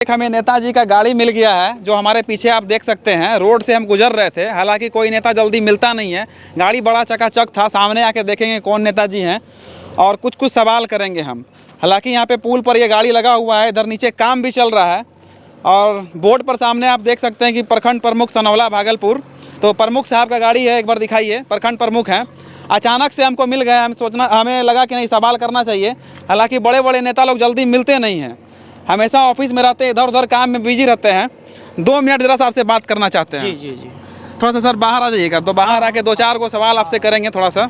एक हमें नेताजी का गाड़ी मिल गया है, जो हमारे पीछे आप देख सकते हैं। रोड से हम गुजर रहे थे, हालांकि कोई नेता जल्दी मिलता नहीं है। गाड़ी बड़ा चकाचक था। सामने आके देखेंगे कौन नेताजी हैं और कुछ सवाल करेंगे हम। हालांकि यहाँ पे पुल पर ये गाड़ी लगा हुआ है, इधर नीचे काम भी चल रहा है और बोर्ड पर सामने आप देख सकते हैं कि प्रखंड प्रमुख सनौला भागलपुर। तो प्रमुख साहब का गाड़ी है, एक बार दिखाइए। प्रखंड प्रमुख हैं। अचानक से हमको मिल गया, हमें लगा कि नहीं सवाल करना चाहिए। हालांकि बड़े बड़े नेता लोग जल्दी मिलते नहीं हैं, हमेशा ऑफिस में रहते हैं, इधर उधर काम में बिजी रहते हैं। 2 मिनट जरा सा आपसे बात करना चाहते हैं। जी जी जी। थोड़ा सा सर बाहर आ जाइएगा, तो बाहर आके 2-4 को सवाल आपसे करेंगे थोड़ा सा।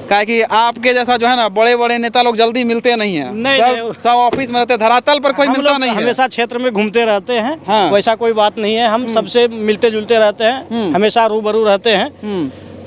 क्या कि आपके जैसा जो है ना, बड़े बड़े नेता लोग जल्दी मिलते नहीं हैं। सब ऑफिस में रहते हैं, धरातल पर कोई मिलता नहीं है। हमेशा क्षेत्र में घूमते रहते हैं। हाँ। वैसा कोई बात नहीं है, हम सबसे मिलते जुलते रहते हैं, हमेशा रूबरू रहते हैं।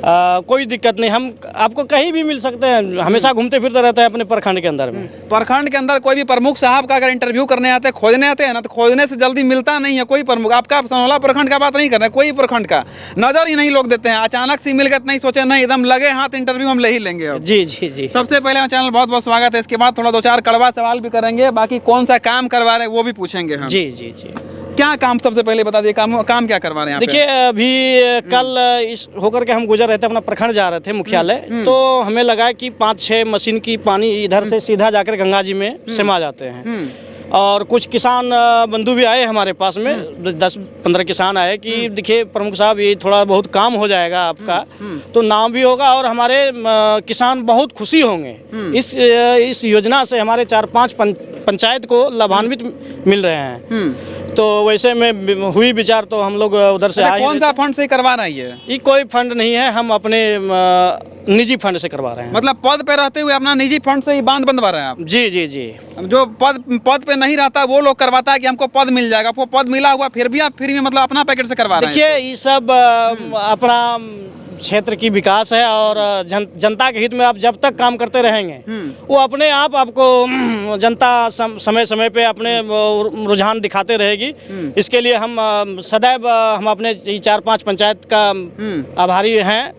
कोई दिक्कत नहीं, हम आपको कहीं भी मिल सकते हैं। हमेशा घूमते फिरते रहते हैं अपने प्रखंड के अंदर में। प्रखंड के अंदर कोई भी प्रमुख साहब का अगर इंटरव्यू करने आते हैं, खोजने आते हैं ना, तो खोजने से जल्दी मिलता नहीं है कोई प्रमुख। आपका सनौला प्रखंड का बात नहीं कर रहे हैं, कोई प्रखंड का नजर ही नहीं लोग देते हैं। अचानक से मिल गए, नहीं सोचे, नहीं एकदम लगे हाथ इंटरव्यू हम ले ही लेंगे अब। जी जी जी। सबसे पहले चैनल बहुत बहुत स्वागत है। इसके बाद थोड़ा 2-4 कड़वा सवाल भी करेंगे, बाकी कौन सा काम करवा रहे हैं वो भी पूछेंगे हम। जी जी जी। क्या काम, सबसे पहले बता दिए, काम क्या करवा रहे हैं? देखिए, अभी कल इस होकर के हम गुजर रहे थे, अपना प्रखंड जा रहे थे मुख्यालय, तो हमें लगा कि 5-6 मशीन की पानी इधर से सीधा जाकर गंगा जी में समा जाते हैं। और कुछ किसान बंधु भी आए हमारे पास में, 10-15 किसान आए कि देखिए प्रमुख साहब, ये थोड़ा बहुत काम हो जाएगा आपका, तो नाम भी होगा और हमारे किसान बहुत खुशी होंगे। इस योजना से हमारे 4-5 पंचायत को लाभान्वित मिल रहे हैं। तो वैसे में हुई विचार, तो हम लोग उधर से आए। कौन सा फंड से करवा रहे हैं ये कोई फंड नहीं है, हम अपने निजी फंड से करवा रहे हैं। मतलब पद पे रहते हुए अपना निजी फंड से ही बांध बनवा रहे हैं आप? जी जी जी। जो पद पे नहीं रहता वो लोग करवाता है कि हमको पद मिल जाएगा, आपको पद मिला हुआ फिर भी आप फ्री में मतलब अपना पैकेट से करवा रहे हैं? देखिए, ये सब अपना क्षेत्र की विकास है और जनता के हित में आप जब तक काम करते रहेंगे, वो अपने आप आपको जनता समय समय पे अपने रुझान दिखाते रहेगी। इसके लिए हम सदैव हम अपने 4-5 पंचायत का आभारी हैं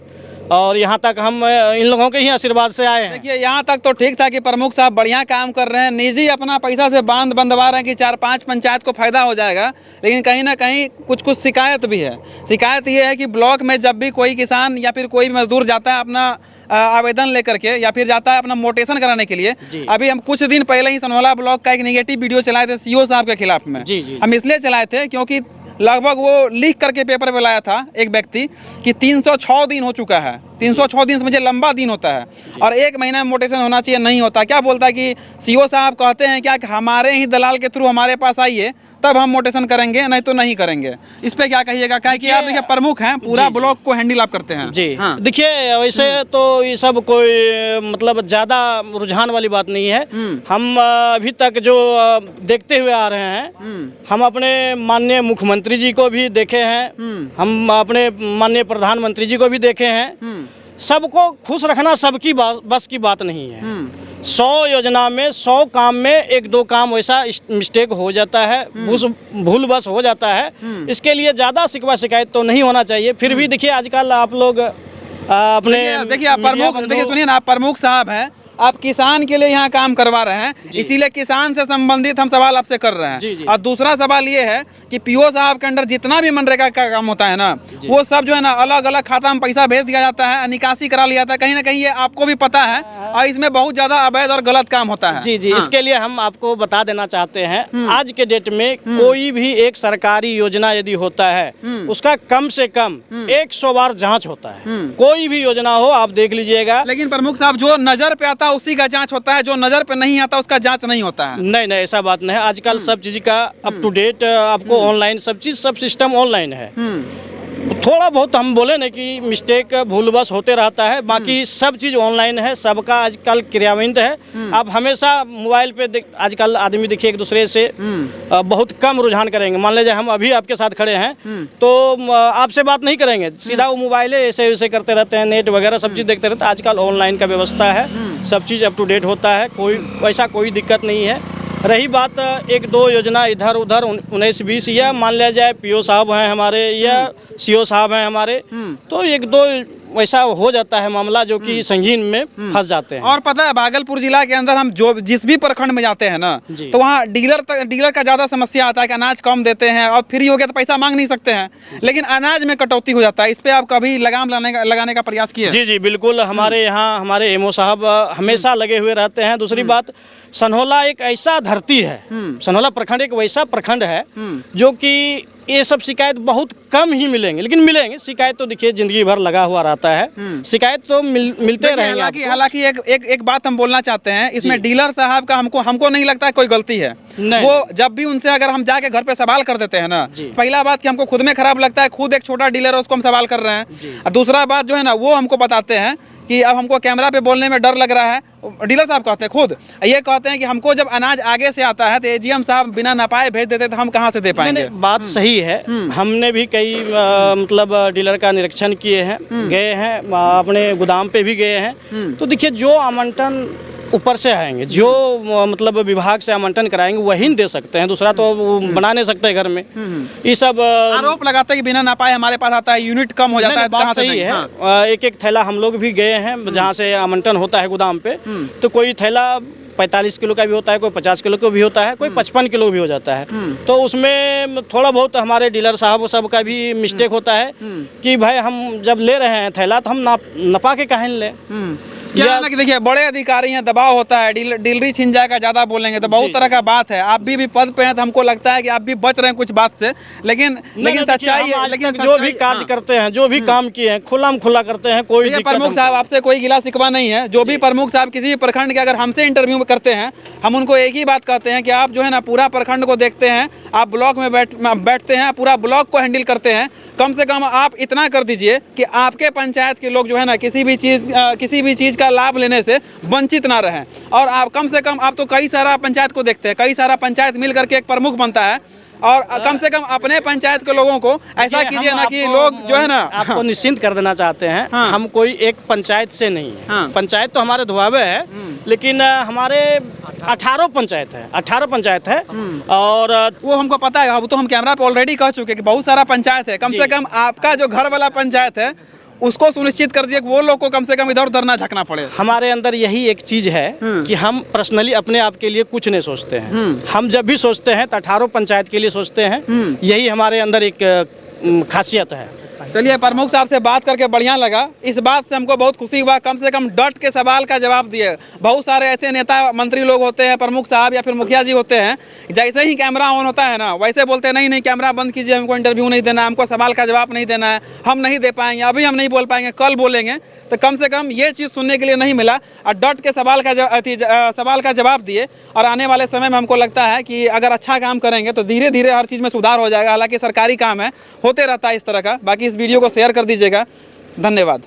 और यहाँ तक हम इन लोगों के ही आशीर्वाद से आए हैं। देखिए, यहाँ तक तो ठीक था कि प्रमुख साहब बढ़िया काम कर रहे हैं, निजी अपना पैसा से बांध बंधवा रहे हैं कि 4-5 पंचायत को फायदा हो जाएगा। लेकिन कहीं ना कहीं कुछ शिकायत भी है। शिकायत ये है कि ब्लॉक में जब भी कोई किसान या फिर कोई मजदूर जाता है अपना आवेदन लेकर के, या फिर जाता है अपना मोटेशन कराने के लिए, अभी हम कुछ दिन पहले ही सनौला ब्लॉक का एक नेगेटिव वीडियो चलाए थे सीओ साहब के खिलाफ में। हम इसलिए चलाए थे क्योंकि लगभग वो लिख करके पेपर में लाया था एक व्यक्ति कि 306 दिन हो चुका है। 306 दिन समझे लंबा दिन होता है, और 1 महीना में मोटेशन होना चाहिए, नहीं होता। क्या बोलता है कि सीओ साहब कहते हैं क्या कि हमारे ही दलाल के थ्रू हमारे पास आइए तब हम मोटेशन करेंगे, नहीं तो नहीं करेंगे। इस पे क्या कहिएगा? क्या कि आप देखिए प्रमुख हैं, पूरा ब्लॉक को हैंडल आप करते हैं। जी हाँ। देखिए, वैसे तो ये सब कोई मतलब ज़्यादा रुझान वाली बात नहीं है। हम अभी तक जो देखते हुए आ रहे हैं, हम अपने माननीय मुख्यमंत्री जी को भी देखे हैं, हम अपने माननीय प्रधानमंत्री जी को भी देखे हैं। सबको खुश रखना सबकी बस की बात नहीं है। 100 योजना में 100 काम में 1-2 काम वैसा मिस्टेक हो जाता है, भूल बस हो जाता है। इसके लिए ज़्यादा शिकवा शिकायत तो नहीं होना चाहिए। फिर भी देखिए, आजकल आप लोग अपने देखिए आप प्रमुख, देखिए सुनिए ना, आप प्रमुख साहब हैं, आप किसान के लिए यहाँ काम करवा रहे हैं, इसीलिए किसान से संबंधित हम सवाल आपसे कर रहे हैं। और दूसरा सवाल ये है कि पीओ साहब के अंडर जितना भी मनरेगा का काम होता है ना, वो सब जो है ना अलग अलग खाता में पैसा भेज दिया जाता है, निकासी करा लिया जाता है। कहीं ना कहीं ये आपको भी पता है, और इसमें बहुत ज्यादा अवैध और गलत काम होता है। जी जी। इसके लिए हम आपको बता देना चाहते हैं, आज के डेट में कोई भी एक सरकारी योजना यदि होता है, उसका कम से कम 100 बार जाँच होता है। कोई भी योजना हो, आप देख लीजिएगा। लेकिन प्रमुख साहब, जो नजर पे आता है उसी का जांच होता है, जो नजर पे नहीं आता उसका जांच नहीं होता है। नहीं नहीं, ऐसा बात नहीं है। आजकल सब चीज का अप टू डेट आपको ऑनलाइन सब सिस्टम ऑनलाइन है। थोड़ा बहुत हम बोले ना कि मिस्टेक भूलवश होते रहता है, बाकी सब चीज़ ऑनलाइन है, सबका आजकल क्रियान्वित है। आप हमेशा मोबाइल पे आजकल आदमी देखिए एक दूसरे से बहुत कम रुझान करेंगे। मान लीजिए हम अभी आपके साथ खड़े हैं तो आपसे बात नहीं करेंगे, सीधा वो मोबाइल ऐसे वैसे करते रहते हैं, नेट वगैरह सब चीज़ देखते रहते हैं। आजकल ऑनलाइन का व्यवस्था है, सब चीज़ अप टू डेट होता है, कोई वैसा कोई दिक्कत नहीं है। रही बात 1-2 योजना इधर उधर 19-20, या मान लिया जाए पीओ साहब हैं हमारे या सीओ साहब हैं हमारे, तो 1-2 वैसा हो जाता है मामला जो कि संगीन में फंस जाते हैं। और पता है भागलपुर जिला के अंदर हम जो जिस भी प्रखंड में जाते हैं ना, जी। तो वहाँ डीलर का ज़्यादा समस्या आता है कि अनाज कम देते हैं और फ्री हो गया तो पैसा मांग नहीं सकते हैं, लेकिन अनाज में कटौती हो जाता है। इस पे आप कभी लगाम लगाने का प्रयास किए? जी जी बिल्कुल, हमारे यहाँ हमारे एमओ साहब हमेशा लगे हुए रहते हैं। दूसरी बात, सनहोला एक ऐसा धरती है, सनहोला प्रखंड एक वैसा प्रखंड है जो कि ये सब शिकायत बहुत कम ही मिलेंगे, लेकिन मिलेंगे। शिकायत तो देखिए जिंदगी भर लगा हुआ रहता है, शिकायत तो मिलते रहेंगे। हालांकि एक बात हम बोलना चाहते हैं, इसमें डीलर साहब का हमको नहीं लगता है कोई गलती है। वो जब भी उनसे अगर हम जाके घर पे सवाल कर देते हैं ना, पहला बात कि हमको खुद में खराब लगता है, खुद एक छोटा डीलर है उसको हम सवाल कर रहे हैं। और दूसरा बात जो है ना, वो हमको बताते हैं कि अब हमको कैमरा पे बोलने में डर लग रहा है। डीलर साहब कहते हैं खुद, ये कहते हैं कि हमको जब अनाज आगे से आता है तो एजीएम साहब बिना नपाए भेज देते तो हम कहाँ से दे पाएंगे। बात सही है, हमने भी कई मतलब डीलर का निरीक्षण किए हैं, गए हैं अपने गोदाम पे भी गए हैं। तो देखिए जो आवंटन ऊपर से आएंगे, जो मतलब विभाग से आवंटन कराएंगे वही दे सकते हैं, दूसरा तो वो बना नहीं सकते घर में। ये सब आरोप लगाते हैं कि बिना नपाए हमारे पास आता है, यूनिट कम हो जाता है। बात सही है। एक थैला हम लोग भी गए हैं जहाँ से आवंटन होता है गोदाम पे, तो कोई थैला 45 किलो का भी होता है, कोई 50 किलो का भी होता है, कोई 55 किलो भी हो जाता है। तो उसमें थोड़ा बहुत हमारे डीलर साहब सब का भी मिस्टेक होता है कि भाई हम जब ले रहे हैं थैला तो हम नपा के काहे ले। क्या है ना कि देखिए बड़े अधिकारी हैं, दबाव होता है, डीलरी छिन जाएगा, ज़्यादा बोलेंगे तो बहुत तरह का बात है। आप भी पद पे हैं तो हमको लगता है कि आप भी बच रहे हैं कुछ बात से, लेकिन सच्चाई है। लेकिन जो भी कार्य करते हैं, जो भी काम किए हैं, खुला करते हैं। कोई प्रमुख साहब आपसे कोई गिला शिकवा नहीं है। जो भी प्रमुख साहब किसी भी प्रखंड के अगर हमसे इंटरव्यू करते हैं, हम उनको एक ही बात कहते हैं कि आप जो है ना पूरा प्रखंड को देखते हैं, आप ब्लॉक में बैठते हैं, पूरा ब्लॉक को हैंडल करते हैं। कम से कम आप इतना कर दीजिए कि आपके पंचायत के लोग जो है ना किसी भी चीज़ का लाभ लेने से वंचित ना रहें। और आप कम से कम, आप तो कई सारा पंचायत को देखते हैं, कई सारा पंचायत मिल करके एक प्रमुख बनता है, और कम से कम अपने पंचायत के लोगों को ऐसा कीजिए ना कि लोग जो है ना आपको निश्चिंत कर देना चाहते हैं। हम कोई एक पंचायत से नहीं है, पंचायत तो हमारे धुआवे है, लेकिन हमारे 18 पंचायत है। और वो हमको पता है, वो तो हम कैमरा पे ऑलरेडी कह चुके कि बहुत सारा पंचायत है। कम से कम आपका जो घर वाला पंचायत है उसको सुनिश्चित कर दिए कि वो लोग को कम से कम इधर उधर ना झकना पड़े। हमारे अंदर यही एक चीज़ है कि हम पर्सनली अपने आप के लिए कुछ नहीं सोचते हैं। हम जब भी सोचते हैं तो 18 पंचायत के लिए सोचते हैं। यही हमारे अंदर एक खासियत है। चलिए, प्रमुख साहब से बात करके बढ़िया लगा। इस बात से हमको बहुत खुशी हुआ, कम से कम डट के सवाल का जवाब दिए। बहुत सारे ऐसे नेता मंत्री लोग होते हैं, प्रमुख साहब या फिर मुखिया जी होते हैं, जैसे ही कैमरा ऑन होता है ना वैसे बोलते हैं नहीं कैमरा बंद कीजिए, हमको इंटरव्यू नहीं देना है, हमको सवाल का जवाब नहीं देना है, हम नहीं दे पाएंगे, अभी हम नहीं बोल पाएंगे, कल बोलेंगे। तो कम से कम ये चीज़ सुनने के लिए नहीं मिला और डट के सवाल का जवाब दिए। और आने वाले समय में हमको लगता है कि अगर अच्छा काम करेंगे तो धीरे धीरे हर चीज़ में सुधार हो जाएगा। हालांकि सरकारी काम है, होते रहता है इस तरह का। बाकी इस वीडियो को शेयर कर दीजिएगा। धन्यवाद।